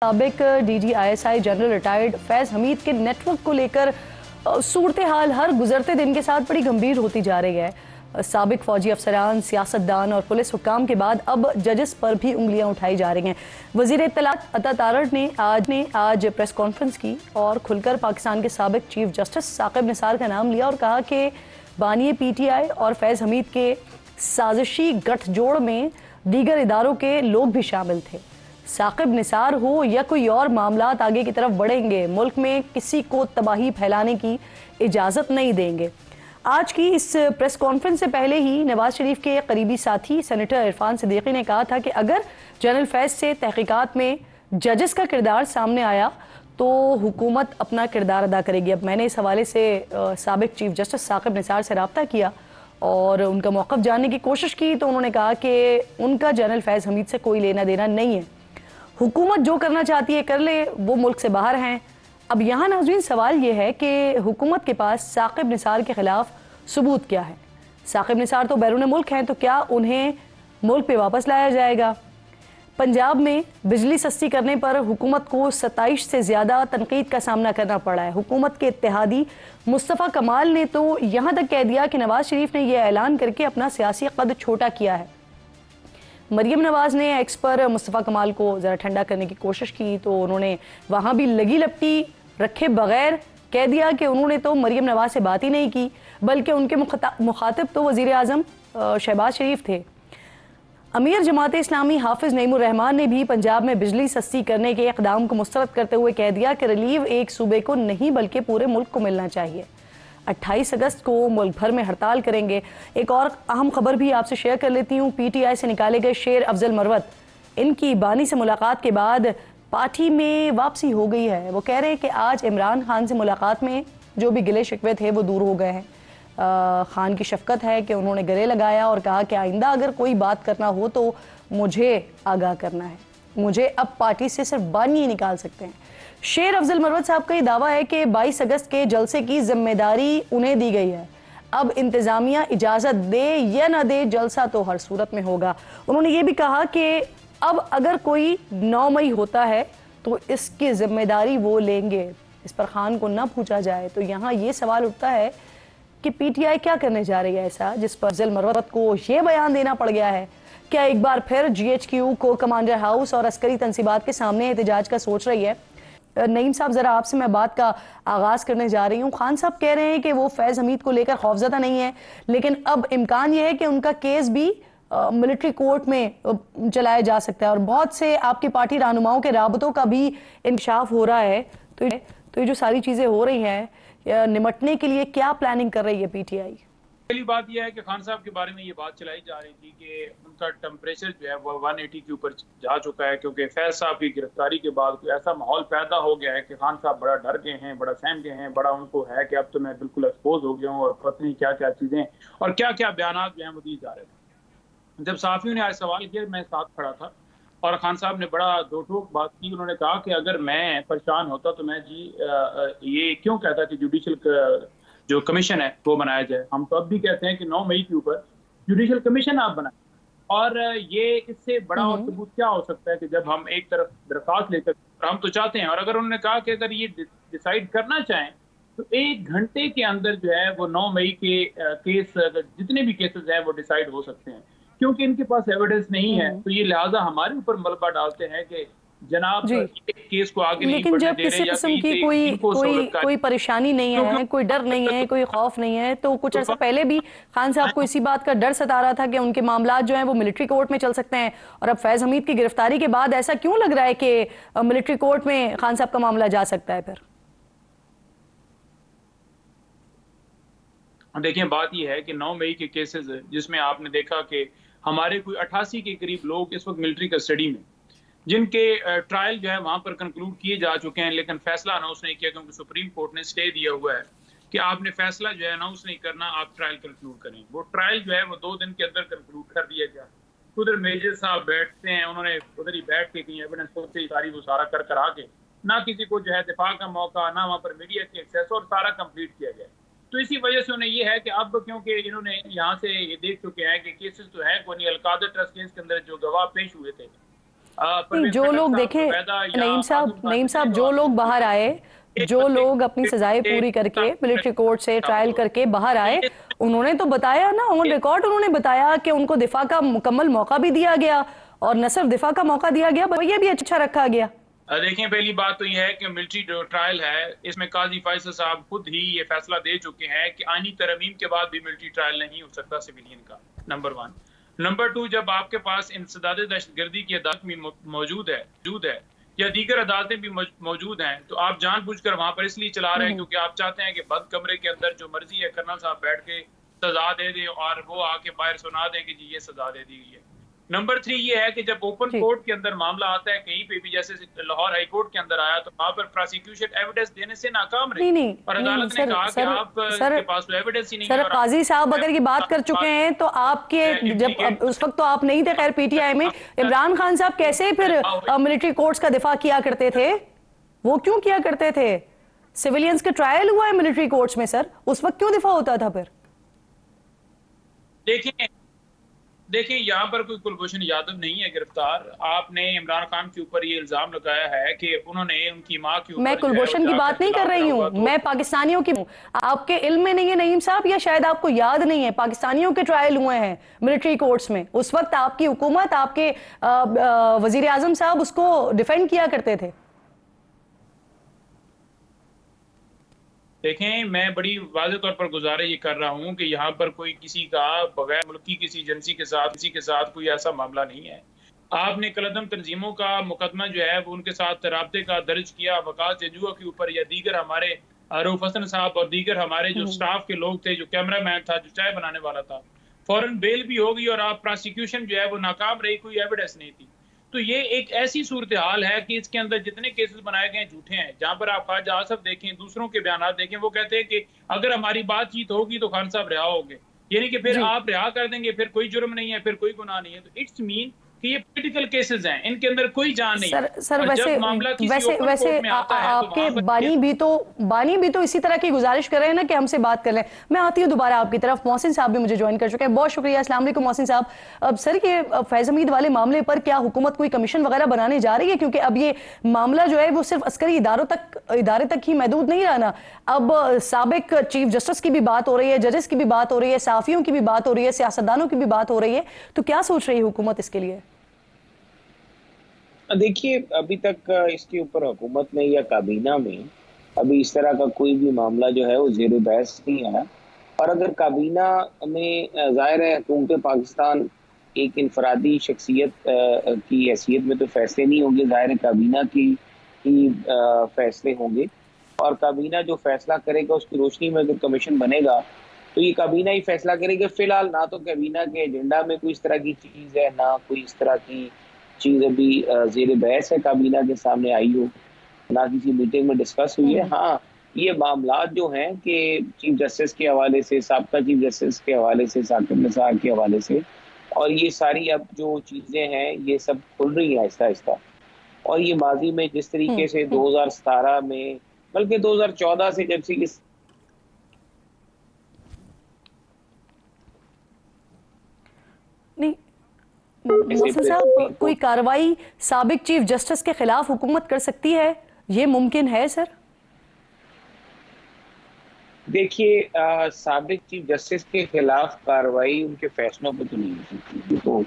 साबिक DGISI general retired Faiz Hamid के network को लेकर सूरत हाल हर गुजरते दिन के साथ बड़ी गंभीर होती जा रही है। साबिक फौजी अफसरान, सियासतदान और पुलिस हुक्काम के बाद अब जजेस पर भी उंगलियां उठाई जा रही हैं। वजीर इत्तलात अता तारड़ ने आज प्रेस कॉन्फ्रेंस की और खुलकर पाकिस्तान के साबिक चीफ जस्टिस साकिब निसार का नाम लिया और कहा कि बानी PTI और फैज हमीद के साजिशी गठजोड़ में दीगर इदारों के लोग भी शामिल थे। साकिब निसार हो या कोई और मामलात आगे की तरफ बढ़ेंगे, मुल्क में किसी को तबाही फैलाने की इजाज़त नहीं देंगे। आज की इस प्रेस कॉन्फ्रेंस से पहले ही नवाज शरीफ के करीबी साथी सेनेटर इरफान सिद्दीकी ने कहा था कि अगर जनरल फैज से तहकीकात में जजेस का किरदार सामने आया तो हुकूमत अपना किरदार अदा करेगी। अब मैंने इस हवाले से साबिक चीफ जस्टिस साकिब निसार से रब्ता किया और उनका मौक़िफ़ जानने की कोशिश की तो उन्होंने कहा कि उनका जनरल फैज हमीद से कोई लेना देना नहीं है। हुकूमत जो करना चाहती है कर ले, वो मुल्क से बाहर हैं। अब यहाँ नाज़रीन सवाल ये है कि हुकूमत के पास साकिब निसार के खिलाफ सबूत क्या है? साकिब निसार तो बैरून मुल्क हैं, तो क्या उन्हें मुल्क पे वापस लाया जाएगा? पंजाब में बिजली सस्ती करने पर हुकूमत को 27 से ज़्यादा तनकीद का सामना करना पड़ा है। हुकूमत के इत्तेहादी मुस्तफ़ा कमाल ने तो यहाँ तक कह दिया कि नवाज शरीफ ने यह ऐलान करके अपना सियासी कद छोटा किया है। मरियम नवाज ने एक्स पर मुस्तफ़ा कमाल को ज़रा ठंडा करने की कोशिश की तो उन्होंने वहाँ भी लगी लपटी रखे बगैर कह दिया कि उन्होंने तो मरियम नवाज से बात ही नहीं की, बल्कि उनके मुखातिब तो वज़ीर आज़म शहबाज शरीफ थे। अमीर जमात इस्लामी हाफिज़ नईमुर रहमान ने भी पंजाब में बिजली सस्ती करने के इक़दाम को मुस्तरद करते हुए कह दिया कि रिलीव एक सूबे को नहीं बल्कि पूरे मुल्क को मिलना चाहिए। 28 अगस्त को मुल्क भर में हड़ताल करेंगे। एक और अहम खबर भी आपसे शेयर कर लेती हूँ। PTI से निकाले गए शेर अफजल मरवत, इनकी बानी से मुलाकात के बाद पार्टी में वापसी हो गई है। वो कह रहे हैं कि आज इमरान खान से मुलाकात में जो भी गिले शिकवे थे वो दूर हो गए हैं। खान की शफकत है कि उन्होंने गले लगाया और कहा कि आइंदा अगर कोई बात करना हो तो मुझे आगाह करना है, मुझे अब पार्टी से सिर्फ बानी ही निकाल सकते हैं। शेर अफजल मरवत साहब का ये दावा है कि 22 अगस्त के जलसे की जिम्मेदारी उन्हें दी गई है। अब इंतजामिया इजाजत दे या ना दे, जलसा तो हर सूरत में होगा। उन्होंने ये भी कहा कि अब अगर कोई 9 मई होता है तो इसकी जिम्मेदारी वो लेंगे, इस पर खान को ना पूछा जाए। तो यहाँ ये सवाल उठता है कि PTI क्या करने जा रही है ऐसा जिस पर अफजल मरवत को ये बयान देना पड़ गया है? क्या एक बार फिर GHQ को कमांडर हाउस और अस्करी तंसीबात के सामने एहतजाज का सोच रही है? नईम साहब, ज़रा आपसे मैं बात का आगाज़ करने जा रही हूँ। खान साहब कह रहे हैं कि वो फैज़ हमीद को लेकर खौफज़दा नहीं है, लेकिन अब इम्कान ये है कि उनका केस भी मिलिट्री कोर्ट में चलाया जा सकता है और बहुत से आपकी पार्टी रहनुमाओं के राबतों का भी इंकशाफ हो रहा है। तो ये जो सारी चीज़ें हो रही हैं, निमटने के लिए क्या प्लानिंग कर रही है PTI? पहली बात यह है कि खान साहब के बारे में ये बात चलाई जा रही थी कि उनका टेम्परेचर जो है वो 180 के ऊपर जा चुका है, क्योंकि फैज साहब की गिरफ्तारी के बाद कोई ऐसा माहौल पैदा हो गया है कि खान साहब बड़ा डर गए हैं, बड़ा सहम गए हैं, बड़ा उनको है कि अब तो मैं बिल्कुल एक्सपोज हो गया हूँ और पता नहीं क्या क्या चीज़ें और क्या क्या बयान जो हैं वो दिए जा रहे थे। जब सहाफ़ियों ने आज सवाल किया, मैं साथ खड़ा था और खान साहब ने बड़ा दो टोक बात की। उन्होंने कहा कि अगर मैं परेशान होता तो मैं ये क्यों कहता कि जुडिशल जो कमीशन है वो बनाया जाए। हम तो अब भी कहते हैं कि 9 मई के ऊपर जुडिशल कमीशन आप बनाएं, और ये इससे बड़ा और सबूत क्या हो सकता है कि जब हम एक तरफ दरख्वास्त लेकर हम तो चाहते हैं, और अगर उन्होंने कहा कि अगर ये डिसाइड करना चाहें तो 1 घंटे के अंदर जो है वो 9 मई के केस जितने भी केसेस हैं वो डिसाइड हो सकते हैं, क्योंकि इनके पास एविडेंस नहीं है। तो ये लिहाजा हमारे ऊपर मलबा डालते हैं कि जनाब केस को आगे नहीं बढ़ने दे रहे। किसी किस्म की कोई परेशानी नहीं है, कोई डर नहीं है, कोई खौफ नहीं है, तो कुछ अर्सा पहले भी खान साहब को इसी बात का डर सता रहा था कि उनके मामला जो हैं वो मिलिट्री कोर्ट में चल सकते हैं, और अब फैज हमीद की गिरफ्तारी के बाद ऐसा क्यों लग रहा है कि मिलिट्री कोर्ट में खान साहब का मामला जा सकता है? फिर देखिए, बात यह है कि 9 मई के केसेस जिसमें आपने देखा कि हमारे कोई 88 के करीब लोग इस वक्त मिलिट्री कस्टडी में, जिनके ट्रायल जो है वहां पर कंक्लूड किए जा चुके हैं, लेकिन फैसला अनाउंस नहीं किया क्योंकि सुप्रीम कोर्ट ने स्टे दिया हुआ है कि आपने फैसला जो है अनाउंस नहीं करना, आप ट्रायल कंक्लूड करें। वो ट्रायल जो है वो 2 दिन के अंदर कंक्लूड कर दिया गया। उधर मेजर साहब बैठते हैं, उन्होंने उधर ही बैठ के कहीं एविडेंस से सारी वो सारा कर आके ना किसी को जो है दिफा का मौका, ना वहाँ पर मीडिया की एक्सेस, और सारा कंप्लीट किया गया। तो इसी वजह से उन्हें ये है कि अब क्योंकि इन्होंने यहाँ से ये देख चुके हैं कि केसेस तो है कोई नहीं, अलकादर ट्रस्ट केस के अंदर जो गवाह पेश हुए थे जो लोग देखें नईम साहब जो लोग बाहर आए, जो लोग अपनी सजाएं पूरी करके मिलिट्री कोर्ट से ट्रायल करके बाहर आए, उन्होंने तो बताया ना, ऑन रिकॉर्ड उन्होंने बताया कि उनको दिफा का मुकम्मल मौका भी दिया गया, और न सिर्फ दिफा का मौका दिया गया, ये भी अच्छा रखा गया। देखिए, पहली बात तो यह है कि मिलिट्री ट्रायल है, इसमें काजी फैसल साहब खुद ही ये फैसला दे चुके हैं कि आईनी तरमीम के बाद भी मिलिट्री ट्रायल नहीं हो सकता सिविलियन का, नंबर 1। नंबर 2, जब आपके पास इंसदाद दहशतगर्दी की अदालत भी मौजूद है या दीगर अदालतें भी मौजूद हैं, तो आप जानबूझकर वहां पर इसलिए चला रहे हैं क्योंकि आप चाहते हैं कि बंद कमरे के अंदर जो मर्जी है कर्नल साहब बैठ के सजा दे दें और वो आके बाहर सुना दें कि जी ये सजा दे दी गई है। नंबर 3 ये है कि जब ओपन कोर्ट के अंदर मामला आता है, कहीं पे भी जैसे लाहौर हाई कोर्ट के अंदर आया, तो वहां पर प्रोसिक्यूशन एविडेंस देने से नाकाम रही और अदालत ने कहा कि आपके पास तो एविडेंस ही नहीं है। सर काजी साहब अगर ये बात कर चुके हैं तो आपके जब उस वक्त तो आप नहीं थे खैर पीटीआई में, इमरान खान साहब कैसे फिर मिलिट्री कोर्ट्स का दिफा किया करते थे? वो क्यों किया करते थे? सिविलियंस का ट्रायल हुआ है मिलिट्री कोर्ट्स में सर, उस वक्त क्यों दिफा होता था फिर? देखिए यहाँ पर कोई कुलभूषण यादव नहीं है गिरफ्तार। आपने इमरान खान के ऊपर ये इल्जाम लगाया है कि उन्होंने उनकी मां के ऊपर, मैं कुलभूषण की बात नहीं कर रही हूँ, मैं पाकिस्तानियों की। आपके इल्म में नहीं है नईम साहब, या शायद आपको याद नहीं है, पाकिस्तानियों के ट्रायल हुए हैं मिलिट्री कोर्ट्स में। उस वक्त आपकी हुकूमत, आपके वजीर आजम साहब उसको डिफेंड किया करते थे। देखें, मैं बड़ी वाज़ेह तौर पर गुजारिश ये कर रहा हूँ कि यहाँ पर कोई किसी का बगैर मुल्की किसी एजेंसी के साथ कोई ऐसा मामला नहीं है। आपने कलदम तंजीमों का मुकदमा जो है वो उनके साथ राब्ते का दर्ज किया वकास जजुआ के ऊपर, या दीगर हमारे रूफ हसन साहब और दीगर हमारे जो स्टाफ के लोग थे, जो कैमरा मैन था, जो चाय बनाने वाला था, फौरन बेल भी हो गई और आप प्रोसिक्यूशन जो है वो नाकाम रही, कोई एविडेंस नहीं थी। तो ये एक ऐसी सूरत हाल है कि इसके अंदर जितने केसेस बनाए गए झूठे हैं। जहां पर आप ख्वाजा आसफ देखें, दूसरों के बयान देखें, वो कहते हैं कि अगर हमारी बातचीत होगी तो खान साहब रिहा होंगे, यानी कि फिर आप रिहा कर देंगे, फिर कोई जुर्म नहीं है, फिर कोई गुनाह नहीं है। तो इट्स मीन कि ये पॉलिटिकल केसेस हैं, इनके अंदर कोई जान नहीं। सर वैसे आपके बानी भी तो इसी तरह की गुजारिश कर रहे हैं ना कि हमसे बात कर लें। मैं आती हूँ दोबारा आपकी तरफ, मोहसिन साहब भी मुझे ज्वाइन कर चुके हैं। बहुत शुक्रिया। अस्सलाम वालेकुम मोहसिन साहब। अब सर ये फैज हमीद वाले मामले पर क्या हुकूमत कोई कमीशन वगैरह बनाने जा रही है? क्योंकि अब ये मामला जो है वो सिर्फ अस्करी इदारे तक ही महदूद नहीं रहना, अब साबिक चीफ जस्टिस की भी बात हो रही है, जजेस की भी बात हो रही है, सहाफियों की भी बात हो रही है, सियासतदानों की भी बात हो रही है। तो क्या सोच रही है हुकूमत इसके लिए? देखिए, अभी तक इसके ऊपर हुकूमत में या काबीना में अभी इस तरह का कोई भी मामला जो है वो ज़ेर बहस नहीं आया। और अगर काबीना में ज़ाहिर है हुकूमत पाकिस्तान एक इनफरादी शख्सियत की हैसियत में तो फैसले नहीं होंगे, ज़ाहिर है काबीना की ही फैसले होंगे। और काबीना जो फैसला करेगा उसकी रोशनी में अगर कमीशन बनेगा तो ये काबीना ही फैसला करेगा। फिलहाल ना तो काबीना के एजेंडा में कोई इस तरह की चीज़ है, ना कोई इस तरह की चीज़ अभी ज़ेर बहस है काबीना के सामने आई हो, ना किसी मीटिंग में डिस्कस हुई है। हाँ, ये मामला जो हैं कि चीफ जस्टिस के हवाले से, साबका चीफ जस्टिस के हवाले से, साकिब निसार के हवाले से, और ये सारी अब जो चीज़ें हैं ये सब खुल रही हैं आहिस्ता आहिस्ता। और ये माजी में जिस तरीके से 2017 में, बल्कि 2014 से जब से मोहसिन साहब, कोई कार्रवाई साबिक चीफ जस्टिस के खिलाफ हुकूमत कर सकती है? ये मुमकिन है सर? देखिए, साबिक चीफ जस्टिस के खिलाफ कार्रवाई उनके फैसलों पर तो नहीं हो सकती। तो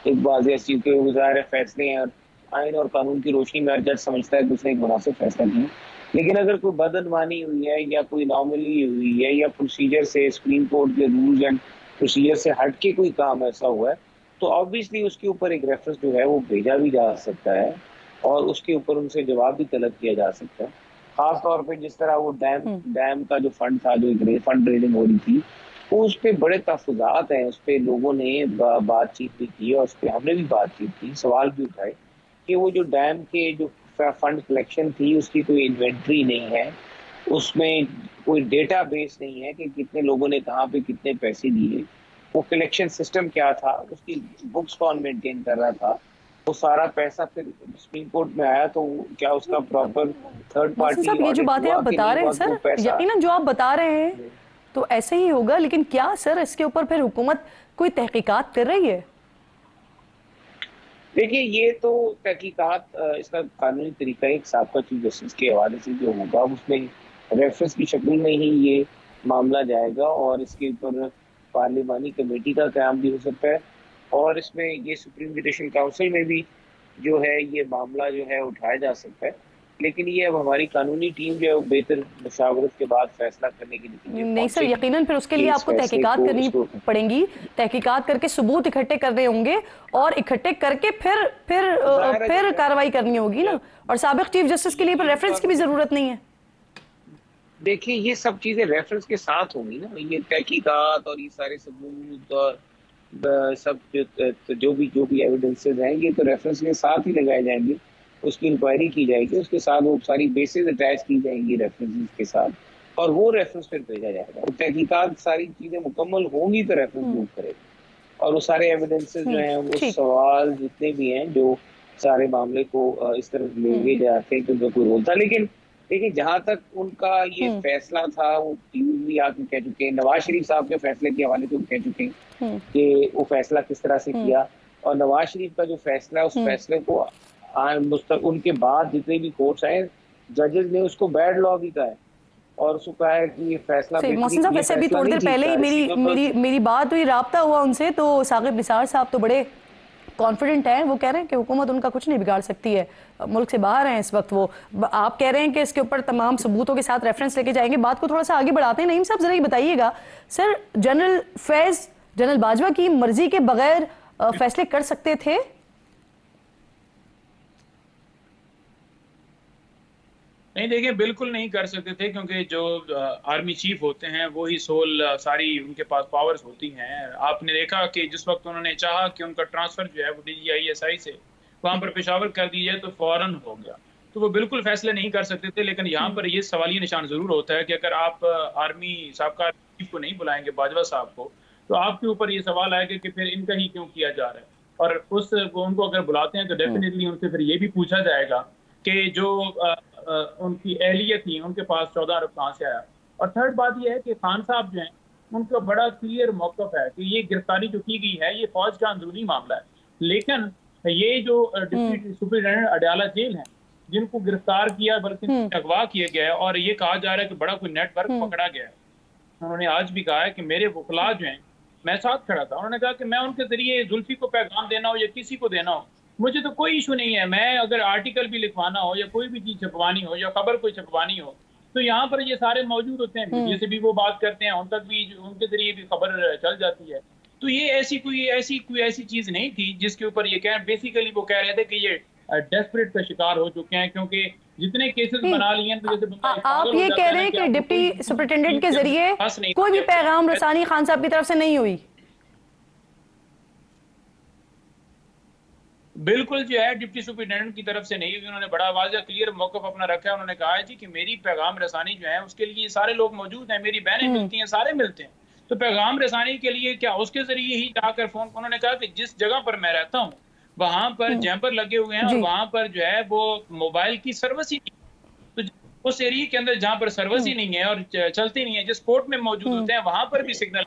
एक बात ऐसी कि गुज़ार फैसले हैं और आइन और कानून की रोशनी में हर जज समझता है कि उसने एक मुनासिब फैसला किया। लेकिन अगर कोई बदअनवानी हुई है या कोई नॉर्मली हुई है या प्रोसीजर से, सुप्रीम कोर्ट के रूल्स एंड प्रोसीजर से हट के कोई काम ऐसा हुआ है, तो ऑब्वियसली उसके ऊपर एक रेफरेंस जो है वो भेजा भी जा सकता है और उसके ऊपर उनसे जवाब भी तलब किया जा सकता है। खास तौर पे जिस तरह वो डैम का जो फंड था, जो फंड रेजिंग हो रही थी, वो उस पर बड़े तहफ़्फ़ुज़ात हैं, उस पर लोगों ने बातचीत भी की और उस पर हमने भी बातचीत की, सवाल भी उठाए कि वो जो डैम के जो फंड कलेक्शन थी उसकी कोई इन्वेंट्री नहीं है, उसमें कोई डेटा बेस नहीं है कि कितने लोगों ने कहाँ पे कितने पैसे दिए, वो कलेक्शन सिस्टम क्या था, उसकी बुक्स कौन मेंटेन कर रहा था, वो सारा पैसा फिर सुप्रीम कोर्ट में आया तो क्या उसका प्रॉपर थर्ड पार्टी। ये जो बातें आप बता रहे हैं सर, यकीनन जो आप बता रहे हैं तो ऐसे ही होगा, लेकिन क्या सर इसके ऊपर फिर हुकूमत कोई तहकीकात कर रही है? देखिए, ये तो तहकीकात, इसका कानूनी तरीका एक साबका चीफ जस्टिस के हवाले से जो होगा उसमें रेफरेंस की शक्ल में ही ये मामला जाएगा और इसके ऊपर पार्लिमानी कमेटी का क़याम भी हो सकता है और इसमें ये सुप्रीम जुडिशल काउंसिल में भी जो है ये मामला जो है उठाया जा सकता है। लेकिन ये अब हमारी कानूनी टीम जो है वो बेहतर मशावरत के बाद फैसला करने के लिए नहीं सर, यकीनन फिर उसके लिए आपको तहकीकात करनी पड़ेंगी, तहकीकात करके सबूत इकट्ठे करने होंगे और इकट्ठे करके फिर कार्रवाई करनी होगी ना। और साबिक चीफ जस्टिस के लिए फिर रेफरेंस की भी जरूरत नहीं है। देखिए, ये सब चीजें रेफरेंस के साथ होंगी ना, ये तहकीकात और ये सारे सबूत और सब जो भी एविडेंसेस हैं ये तो रेफरेंस के साथ ही लगाए जाएंगे, उसकी इंक्वायरी की जाएगी, उसके साथ वो सारी बेसिस अटैच की जाएंगी रेफरेंसेस के साथ और वो रेफरेंस फिर भेजा जाएगा और तहकीकात सारी चीजें मुकम्मल होंगी तो रेफरेंस मूव करेगा और वो सारे एविडेंसेस जो हैं वो सवाल जितने भी हैं जो सारे मामले को इस तरह लेके जाते हैं कि उनका कोई रोल था। लेकिन देखिए, जहां तक उनका ये फैसला था वो भी आके कह चुके हैं, नवाज शरीफ साहब के फैसले के हवाले से कह चुके हैं कि वो फैसला किस तरह से किया और नवाज शरीफ का जो फैसला है उस फैसले को उनके बाद जितने भी कोर्ट्स आए जजेस ने उसको बैड लॉ भी कहा है और उसको कहा है कि ये फैसला मोहसिन साहब वैसे भी थोड़ी देर पहले ही मेरी बात हुई, राब्ता हुआ उनसे, तो साकिब निसार साहब तो बड़े कॉन्फिडेंट है, वो कह रहे हैं कि हुकूमत उनका कुछ नहीं बिगाड़ सकती है, मुल्क से बाहर हैं इस वक्त वो। आप कह रहे हैं कि इसके ऊपर तमाम सबूतों के साथ रेफरेंस लेके जाएंगे। बात को थोड़ा सा आगे बढ़ाते हैं। नईम साहब जरा ये बताइएगा, sir general Faiz general Bajwa की मर्जी के बगैर फैसले कर सकते थे? नहीं, देखिए बिल्कुल नहीं कर सकते थे क्योंकि जो आर्मी चीफ होते हैं वो ही सोल सारी उनके पास पावर्स होती हैं। आपने देखा कि जिस वक्त उन्होंने चाहा कि उनका ट्रांसफर जो है वो DGI-SI से वहाँ पर पेशावर कर दी जाए तो फौरन हो गया, तो वो बिल्कुल फैसले नहीं कर सकते थे। लेकिन यहाँ पर ये सवालिया निशान जरूर होता है कि अगर आप आर्मी साहबका चीफ को नहीं बुलाएंगे, बाजवा साहब को, तो आपके ऊपर ये सवाल आएगा कि फिर इनका ही क्यों किया जा रहा है। और उनको अगर बुलाते हैं तो डेफिनेटली उनसे फिर ये भी पूछा जाएगा कि जो उनकी एहलियत थी उनके पास 14 अरब कहाँ से आया। और थर्ड बात यह है कि खान साहब जो हैं उनका बड़ा क्लियर मौक़िफ़ है कि ये गिरफ्तारी जो की गई है ये फौज का अंदरूनी मामला है, लेकिन ये जो डिप्टी सुपरिटेंडेंट अडयाला जेल हैं जिनको गिरफ्तार किया बल्कि अगवा किया गया है और ये कहा जा रहा है कि बड़ा कोई नेटवर्क पकड़ा गया है। उन्होंने आज भी कहा है कि मेरे वकला जो हैं, मैं साथ खड़ा था, उन्होंने कहा कि मैं उनके जरिए जुल्फी को पैगाम देना हो या किसी को देना हो मुझे तो कोई इशू नहीं है, मैं अगर आर्टिकल भी लिखवाना हो या कोई भी चीज़ छपवानी हो या खबर कोई छपवानी हो तो यहाँ पर ये सारे मौजूद होते हैं, मीडिया से भी वो बात करते हैं, उन तक भी उनके जरिए भी खबर चल जाती है। तो ये ऐसी कोई चीज़ नहीं थी जिसके ऊपर ये कह, बेसिकली वो कह रहे थे कि ये डेस्परेट का शिकार हो चुके हैं क्योंकि जितने केसेस बना लिए हैं। तो आप ये कह रहे हैं कि डिप्टी सुपरिटेंडेंट के जरिए कोई भी पैगाम रसानी खान साहब की तरफ से नहीं हुई? बिल्कुल जो है डिप्टी सुपरिटेंडेंट की तरफ से नहीं हुई। उन्होंने बड़ा वाज़ेह क्लियर मौक़िफ़ अपना रखा है। उन्होंने कहा है जी कि मेरी पैगाम रसानी जो है उसके लिए सारे लोग मौजूद हैं, मेरी बहनें मिलती हैं, सारे मिलते हैं, तो पैगाम रसानी के लिए क्या उसके जरिए ही जाकर फोन। उन्होंने कहा कि जिस जगह पर मैं रहता हूँ वहां पर जैम्पर लगे हुए हैं और वहां पर जो है वो मोबाइल की सर्विस ही नहीं, तो उस एरिया के अंदर जहाँ पर सर्विस ही नहीं है और चलती नहीं है, जिस पोर्ट में मौजूद होते हैं वहां पर भी सिग्नल